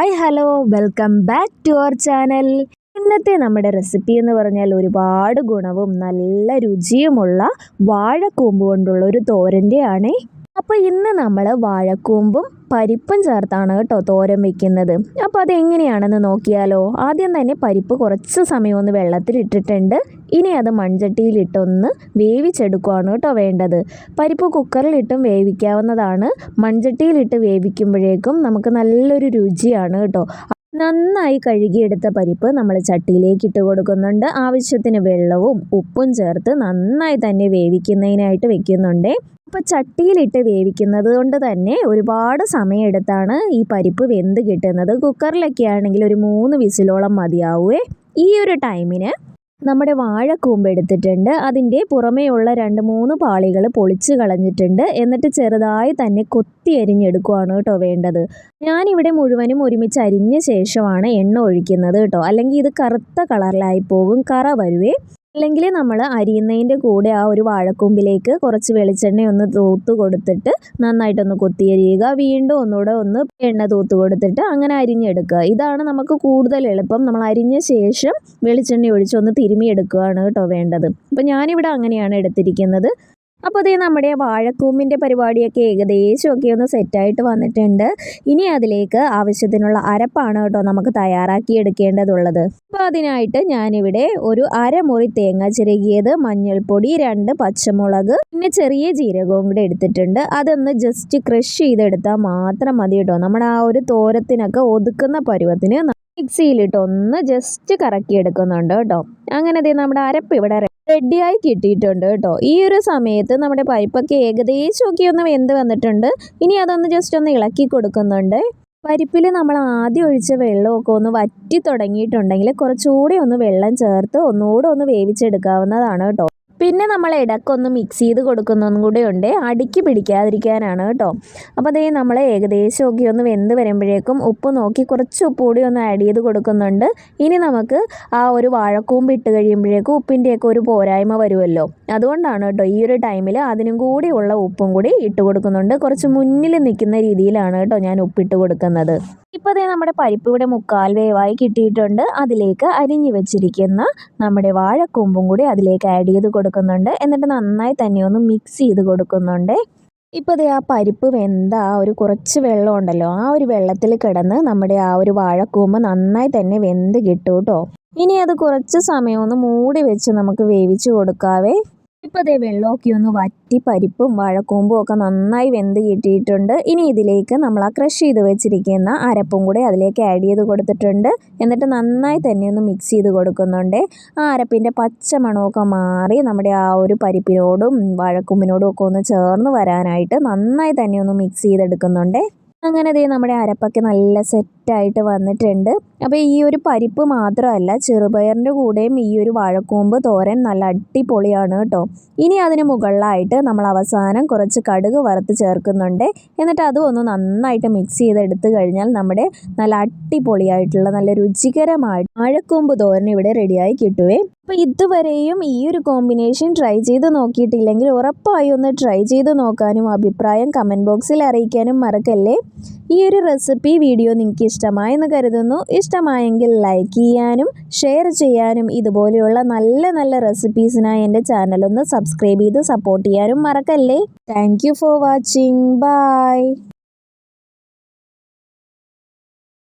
Hi hello welcome back to our channel. ഇന്നത്തെ നമ്മുടെ recipe എന്ന് പറഞ്ഞാൽ ഒരുപാട് ഗുണവും നല്ല രുചിയുമുള്ള വാഴക്കൂമ്പ് കൊണ്ടുള്ള ഒരു തോരൻ്റെ ആണ്. അപ്പോൾ ഇന്ന് നമ്മൾ വാഴക്കൂമ്പും പരിപ്പും ചേർത്താണ് കേട്ടോ തോരൻ വെക്കുന്നത്. അപ്പോൾ അതെങ്ങനെയാണെന്ന് നോക്കിയാലോ. ആദ്യം തന്നെ പരിപ്പ് കുറച്ച് സമയം ഒന്ന് വെള്ളത്തിലിട്ടിട്ടുണ്ട്. ഇനി അത് മൺചട്ടിയിലിട്ടൊന്ന് വേവിച്ചെടുക്കുകയാണ് കേട്ടോ വേണ്ടത്. പരിപ്പ് കുക്കറിലിട്ടും വേവിക്കാവുന്നതാണ്. മൺചട്ടിയിലിട്ട് വേവിക്കുമ്പോഴേക്കും നമുക്ക് നല്ലൊരു രുചിയാണ് കേട്ടോ. നന്നായി കഴുകിയെടുത്ത പരിപ്പ് നമ്മൾ ചട്ടിയിലേക്ക് ഇട്ട് കൊടുക്കുന്നുണ്ട്. ആവശ്യത്തിന് വെള്ളവും ഉപ്പും ചേർത്ത് നന്നായി തന്നെ വേവിക്കുന്നതിനായിട്ട് വെക്കുന്നുണ്ട്. അപ്പോൾ ചട്ടിയിലിട്ട് വേവിക്കുന്നത് കൊണ്ട് തന്നെ ഒരുപാട് സമയമെടുത്താണ് ഈ പരിപ്പ് വെന്ത് കിട്ടുന്നത്. കുക്കറിലൊക്കെ ആണെങ്കിൽ ഒരു 3 വിസിലോളം മതിയാവുമേ. ഈ ഒരു ടൈമിന് നമ്മുടെ വാഴക്കൂമ്പ് എടുത്തിട്ടുണ്ട്. അതിൻ്റെ പുറമേയുള്ള 2-3 പാളികൾ പൊളിച്ച് കളഞ്ഞിട്ടുണ്ട്. എന്നിട്ട് ചെറുതായി തന്നെ കൊത്തി അരിഞ്ഞെടുക്കുകയാണ് കേട്ടോ വേണ്ടത്. ഞാനിവിടെ മുഴുവനും ഒരുമിച്ച് അരിഞ്ഞ ശേഷമാണ് എണ്ണ ഒഴിക്കുന്നത് കേട്ടോ. അല്ലെങ്കിൽ ഇത് കറുത്ത കളറിലായി പോകും, കറ വരുവേ. അല്ലെങ്കിൽ നമ്മൾ അരിയുന്നതിൻ്റെ കൂടെ ആ ഒരു വാഴക്കൂമ്പിലേക്ക് കുറച്ച് വെളിച്ചെണ്ണ ഒന്ന് തൂത്ത് കൊടുത്തിട്ട് നന്നായിട്ടൊന്ന് കൊത്തി അരിയുക. വീണ്ടും ഒന്നുകൂടെ ഒന്ന് എണ്ണ തൂത്ത് കൊടുത്തിട്ട് അങ്ങനെ അരിഞ്ഞെടുക്കുക. ഇതാണ് നമുക്ക് കൂടുതൽ എളുപ്പം. നമ്മൾ അരിഞ്ഞ ശേഷം വെളിച്ചെണ്ണ ഒഴിച്ച് ഒന്ന് തിരുമിയെടുക്കുകയാണ് കേട്ടോ വേണ്ടത്. അപ്പോൾ ഞാനിവിടെ അങ്ങനെയാണ് എടുത്തിരിക്കുന്നത്. അപ്പോൾ അതേ നമ്മുടെ വാഴക്കൂമ്പിൻ്റെ പരിപാടിയൊക്കെ ഏകദേശമൊക്കെ ഒന്ന് സെറ്റായിട്ട് വന്നിട്ടുണ്ട്. ഇനി അതിലേക്ക് ആവശ്യത്തിനുള്ള അരപ്പാണ് കേട്ടോ നമുക്ക് തയ്യാറാക്കി എടുക്കേണ്ടതുള്ളത്. അപ്പോൾ അതിനായിട്ട് ഞാനിവിടെ ഒരു അരമുറി തേങ്ങ ചിരകിയത്, മഞ്ഞൾപ്പൊടി, 2 പച്ചമുളക്, പിന്നെ ചെറിയ ജീരകവും കൂടെ എടുത്തിട്ടുണ്ട്. അതൊന്ന് ജസ്റ്റ് ക്രഷ് ചെയ്തെടുത്താൽ മാത്രം മതി കേട്ടോ. നമ്മുടെ ആ ഒരു തോരത്തിനൊക്കെ ഒതുക്കുന്ന പരുവത്തിന് മിക്സിയിലിട്ട് ഒന്ന് ജസ്റ്റ് കറക്കി എടുക്കുന്നുണ്ട് കേട്ടോ. അങ്ങനെ നമ്മുടെ അരപ്പ് ഇവിടെ റെഡിയായി കിട്ടിയിട്ടുണ്ട് കേട്ടോ. ഈ ഒരു സമയത്ത് നമ്മുടെ പരിപ്പൊക്കെ ഏകദേശമൊക്കെ ഒന്ന് വെന്ത് വന്നിട്ടുണ്ട്. ഇനി അതൊന്ന് ജസ്റ്റ് ഒന്ന് ഇളക്കി കൊടുക്കുന്നുണ്ട്. പരിപ്പിൽ നമ്മൾ ആദ്യം ഒഴിച്ച വെള്ളമൊക്കെ ഒന്ന് വറ്റി തുടങ്ങിയിട്ടുണ്ടെങ്കിൽ കുറച്ചുകൂടി ഒന്ന് വെള്ളം ചേർത്ത് ഒന്നുകൂടെ ഒന്ന് വേവിച്ചെടുക്കാവുന്നതാണ് കേട്ടോ. പിന്നെ നമ്മൾ ഇടയ്ക്കൊന്ന് മിക്സ് ചെയ്ത് കൊടുക്കുന്നതും കൂടെ ഉണ്ട്, അടുക്കി പിടിക്കാതിരിക്കാനാണ് കേട്ടോ. അപ്പോൾ അതേ നമ്മൾ ഏകദേശമൊക്കെ ഒന്ന് വെന്ത് വരുമ്പോഴേക്കും ഉപ്പ് നോക്കി കുറച്ച് ഉപ്പ് കൂടി ഒന്ന് ആഡ് ചെയ്ത് കൊടുക്കുന്നുണ്ട്. ഇനി നമുക്ക് ആ ഒരു വാഴക്കൂമ്പ് ഇട്ട് കഴിയുമ്പോഴേക്കും ഉപ്പിൻ്റെയൊക്കെ ഒരു പോരായ്മ വരുമല്ലോ. അതുകൊണ്ടാണ് കേട്ടോ ഈ ഒരു ടൈമിൽ അതിനും കൂടിയുള്ള ഉപ്പും കൂടി ഇട്ട് കൊടുക്കുന്നുണ്ട്. കുറച്ച് മുന്നിൽ നിൽക്കുന്ന രീതിയിലാണ് കേട്ടോ ഞാൻ ഉപ്പിട്ട് കൊടുക്കുന്നത്. ഇപ്പോൾ അതേ നമ്മുടെ പരിപ്പ് ഇവിടെ 3/4 വേവായി കിട്ടിയിട്ടുണ്ട്. അതിലേക്ക് അരിഞ്ഞു വെച്ചിരിക്കുന്ന നമ്മുടെ വാഴക്കൂമ്പും കൂടി അതിലേക്ക് ആഡ് ചെയ്ത് കൊടുക്കുന്നുണ്ട്. എന്നിട്ട് നന്നായി തന്നെ ഒന്ന് മിക്സ് ചെയ്ത് കൊടുക്കുന്നുണ്ട്. ഇപ്പോൾ ദേ ആ പരിപ്പ് വെന്ത ആ ഒരു കുറച്ച് വെള്ളം ഉണ്ടല്ലോ, ആ ഒരു വെള്ളത്തിൽ കിടന്ന് നമ്മുടെ ആ ഒരു വാഴക്കൂമ്പ് നന്നായി തന്നെ വെന്ത് കിട്ടും കേട്ടോ. ഇനി അത് കുറച്ച് സമയം ഒന്ന് മൂടി വെച്ച് നമുക്ക് വേവിച്ച് കൊടുക്കാവേ. ഇപ്പോൾ ദേ വെള്ളമൊക്കെ ഒന്ന് വറ്റി പരിപ്പും വാഴക്കൂമ്പും ഒക്കെ നന്നായി വെന്ത് കിട്ടിയിട്ടുണ്ട്. ഇനി ഇതിലേക്ക് നമ്മൾ ആ ക്രഷ് ചെയ്ത് വെച്ചിരിക്കുന്ന അരപ്പും കൂടെ അതിലേക്ക് ആഡ് ചെയ്ത് കൊടുത്തിട്ടുണ്ട്. എന്നിട്ട് നന്നായി തന്നെ ഒന്ന് മിക്സ് ചെയ്ത് കൊടുക്കുന്നുണ്ട്. ആ അരപ്പിൻ്റെ പച്ച മണമൊക്കെ മാറി നമ്മുടെ ആ ഒരു പരിപ്പിനോടും വാഴക്കൂമ്പിനോടും ഒക്കെ ഒന്ന് ചേർന്ന് വരാനായിട്ട് നന്നായി തന്നെ ഒന്ന് മിക്സ് ചെയ്തെടുക്കുന്നുണ്ട്. അങ്ങനെ നമ്മുടെ അരപ്പൊക്കെ നല്ല സെറ്റായിട്ട് വന്നിട്ടുണ്ട്. അപ്പോൾ ഈ ഒരു പരിപ്പ് മാത്രമല്ല, ചെറുപയറിൻ്റെ കൂടെയും ഈ ഒരു വാഴക്കൂമ്പ് തോരൻ നല്ല അടിപൊളിയാണ് കേട്ടോ. ഇനി അതിന് മുകളിലായിട്ട് നമ്മൾ അവസാനം കുറച്ച് കടുക് വറുത്ത് ചേർക്കുന്നുണ്ട്. എന്നിട്ട് അതും ഒന്ന് നന്നായിട്ട് മിക്സ് ചെയ്തെടുത്ത് കഴിഞ്ഞാൽ നമ്മുടെ നല്ല അടിപൊളിയായിട്ടുള്ള നല്ല രുചികരമായിട്ട് വാഴക്കൂമ്പ് തോരൻ ഇവിടെ റെഡിയായി കിട്ടുവേ. അപ്പോൾ ഇതുവരെയും ഈ ഒരു കോമ്പിനേഷൻ ട്രൈ ചെയ്ത് നോക്കിയിട്ടില്ലെങ്കിൽ ഉറപ്പായി ഒന്ന് ട്രൈ ചെയ്ത് നോക്കാനും അഭിപ്രായം കമൻറ്റ് ബോക്സിൽ അറിയിക്കാനും മറക്കല്ലേ. ഈ ഒരു റെസിപ്പി വീഡിയോ നിങ്ങൾക്ക് ഇഷ്ടമായെന്ന് കരുതുന്നു. ഇഷ്ടമായെങ്കിൽ ലൈക്ക് ചെയ്യാനും ഷെയർ ചെയ്യാനും ഇതുപോലെയുള്ള നല്ല നല്ല റെസിപ്പീസിനായി എൻ്റെ ചാനൽ ഒന്ന് സബ്സ്ക്രൈബ് ചെയ്ത് സപ്പോർട്ട് ചെയ്യാനും മറക്കല്ലേ. Thank you for watching. By.